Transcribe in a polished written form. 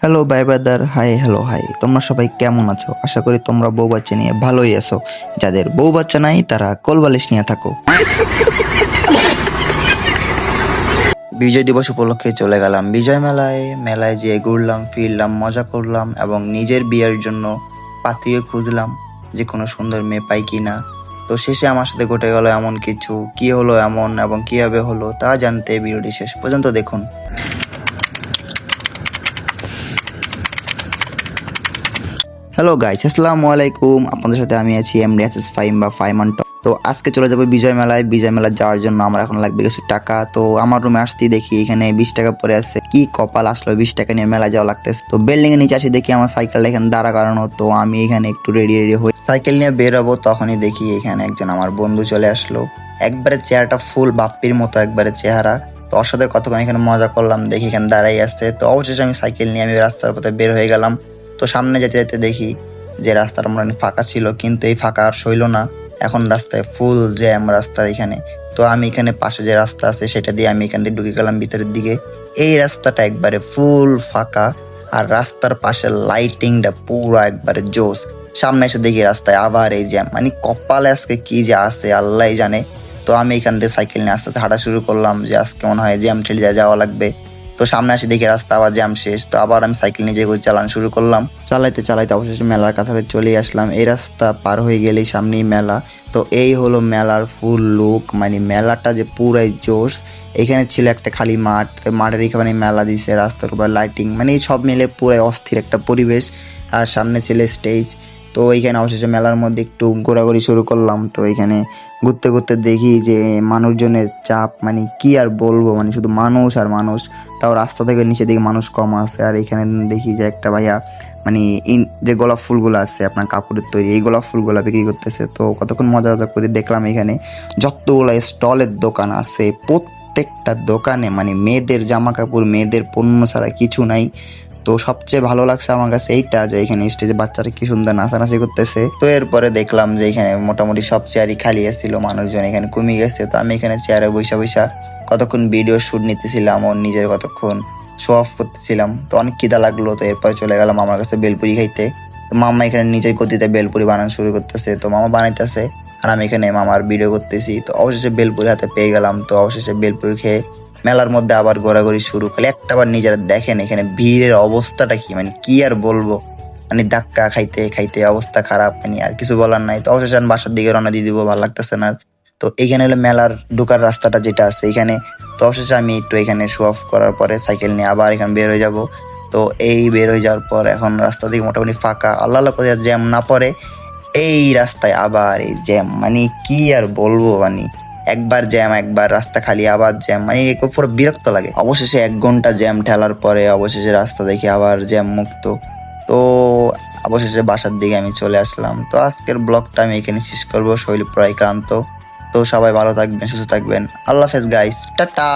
Hello bye brother, hi hello hi. তোমরা সবাই কেমন আছো? আশা করি তোমরা বউ বাচ্চা নিয়ে ভালোই আছো। যাদের বউ বাচ্চা নাই তারা কোলবালিশ নিয়ে থাকো। বিজয় দিবস উপলক্ষে চলে গেলাম বিজয় মেলায়। মেলায় যেয়ে ঘুরলাম, ফিরলাম, মজা করলাম এবং নিজের বিয়ের জন্য পাত্রীও খুঁজলাম যে কোনো সুন্দর মেয়ে পাই কিনা। তো শেষে আমার সাথে ঘটে গেল এমন কিছু, কি হলো এমন এবং কিভাবে হলো তা জানতে ভিডিওটি শেষ পর্যন্ত দেখুন। হ্যালো গাইস, আসসালামু আলাইকুম। আপনাদের সাথে আমি আছি এমডি এসএস ফাইম বা ফাইমান টপ। তো আজকে চলে যাবো বিজয় মেলায়। বিজয় মেলায় যাওয়ার জন্য আমার এখন লাগবে কিছু টাকা। তো আমার রুমে আসতেই দেখি এখানে 20 টাকা পড়ে আছে। কি কপাল, আসলো 20 টাকা নিয়ে মেলায় যাওয়া লাগতেছে। তো বিল্ডিং এর নিচে আসি দেখি আমার সাইকেলটা এখানে দাঁড়া করানো। তো আমি এখানে একটু রেডি হই, সাইকেল নিয়ে বেরোবো। তখনই দেখি এখানে একজন আমার বন্ধু চলে আসলো। একবারে চেহারাটা ফুল বাপ্পির মতো, একবারে চেহারা। তো ওর সাথে কতক্ষণ এখানে মজা করলাম, দেখি এখানে দাঁড়াই আছে। তো অবশেষে আমি সাইকেল নিয়ে আমি রাস্তার পথে বের হয়ে গেলাম। তো সামনে যেতে যেতে দেখি যে রাস্তার মোটামুটি ফাঁকা ছিল, কিন্তু এই ফাঁকা আর সইল না। এখন রাস্তায় ফুল জ্যাম রাস্তার এখানে। তো আমি এখানে পাশে যে রাস্তা আছে সেটা দিয়ে আমি এখান দিয়ে ঢুকে গেলাম ভিতরের দিকে। এই রাস্তাটা একবারে ফুল ফাঁকা, আর রাস্তার পাশে লাইটিংটা পুরো একবারে জোস। সামনে এসে দেখি রাস্তায় আবার এই জ্যাম, মানে কপালে আজকে কি যে আছে আল্লাহ জানে। তো আমি এখান থেকে সাইকেল নিয়ে আস্তে আস্তে হাঁটা শুরু করলাম যে আজকে মনে হয় জ্যাম ঠেলে যাওয়া লাগবে। তো সামনে আসি দেখি রাস্তা আবার জ্যাম শেষ। তো আবার আমি সাইকেল নিয়ে যেগুলো চালানো শুরু করলাম। চালাইতে চালাইতে অবশেষে মেলার কাছাকাছি চলে আসলাম। এই রাস্তা পার হয়ে গেলেই সামনেই মেলা। তো এই হলো মেলার ফুল লুক, মানে মেলাটা যে পুরাই জোশ। এখানে ছিল একটা খালি মাঠ, মাঠের এখানে মেলা দিছে, রাস্তার উপর লাইটিং, মানে সব মিলে পুরাই অস্থির একটা পরিবেশ। আর সামনে ছিল স্টেজ। তো এইখানে অবশেষে মেলার মধ্যে একটু ঘোরাঘুরি শুরু করলাম। তো এখানে ঘুরতে ঘুরতে দেখি যে মানুষজনের চাপ, মানে কি আর বলবো, মানে শুধু মানুষ আর মানুষ। তাও রাস্তা থেকে নিচে দিকে মানুষ কম আছে। আর এখানে দেখি যে একটা ভাইয়া, মানে যে গোলাপ ফুলগুলো আছে আপনার কাপড়ের তৈরি, এই গোলাপ ফুলগুলো বিক্রি করতেছে। তো কতক্ষণ মজা করে দেখলাম। এখানে যতগুলো স্টলের দোকান আছে, প্রত্যেকটা দোকানে মানে মেয়েদের জামা কাপড়, মেয়েদের পণ্য ছাড়া কিছু নাই। তো সবচেয়ে ভালো লাগছে আমার কাছে এইটা যে এখানে স্টেজে বাচ্চারা কি সুন্দর নাচানাচি করতেছে। তো এরপরে দেখলাম যে এখানে মোটামুটি সব চেয়ারই খালি আছিল, মানুষজন এখানে কমে গেছে। তো আমি এখানে চেয়ারে বৈশা বৈশা কতক্ষণ ভিডিও শুট নিতেছিলাম, ওর নিজের কতক্ষণ শো অফ করতেছিলাম। তো অনেক খিদা লাগলো। তো এরপরে চলে গেলাম আমার কাছে বেলপুরি খাইতে। তো মামা এখানে নিজের গতিতে বেলপুরি বানানো শুরু করতেছে। তো মামা বানাইতেছে আর আমি এখানে মামার ভিডিও করতেছি। তো অবশেষে বেলপুরি হাতে পেয়ে গেলাম। তো অবশেষে বেলপুরি খেয়ে মেলার মধ্যে আবার ঘোরাঘুরি শুরু করলে একটাবার নিজেরা দেখেন এখানে ভিড়ের অবস্থাটা কি, মানে কি আর বলবো, মানে ধাক্কা খাইতে খাইতে অবস্থা খারাপ, মানে আর কিছু বলার নাই। তো অবশেষে আমি বাসার দিকে রওনা দিয়ে দিব, ভালো লাগতেছে না। তো এখানে হলো মেলার ঢোকার রাস্তাটা যেটা আছে এখানে। তো অবশেষে আমি একটু এখানে শো অফ করার পরে সাইকেল নিয়ে আবার এখানে বের হয়ে যাব। তো এই বের হয়ে যাওয়ার পর এখন রাস্তা দিকে মোটামুটি ফাঁকা, আল্লাহ আল্লাহ করে জ্যাম না পড়ে। এই রাস্তায় আবার এই জ্যাম, মানে কি আর বলবো, মানে একবার জ্যাম একবার রাস্তা খালি আবার জ্যাম, মানে পুরো বিরক্ত লাগে। অবশেষে 1 ঘন্টা জ্যাম ঠেলার পরে অবশেষে রাস্তা দেখি আবার জ্যাম মুক্ত। তো অবশেষে বাসার দিকে আমি চলে আসলাম। তো আজকের ব্লগটা আমি এখানে শেষ করবো, শরীর প্রায় ক্লান্ত। তো সবাই ভালো থাকবেন, সুস্থ থাকবেন। আল্লাহ হাফেজ গাইস, টাটা।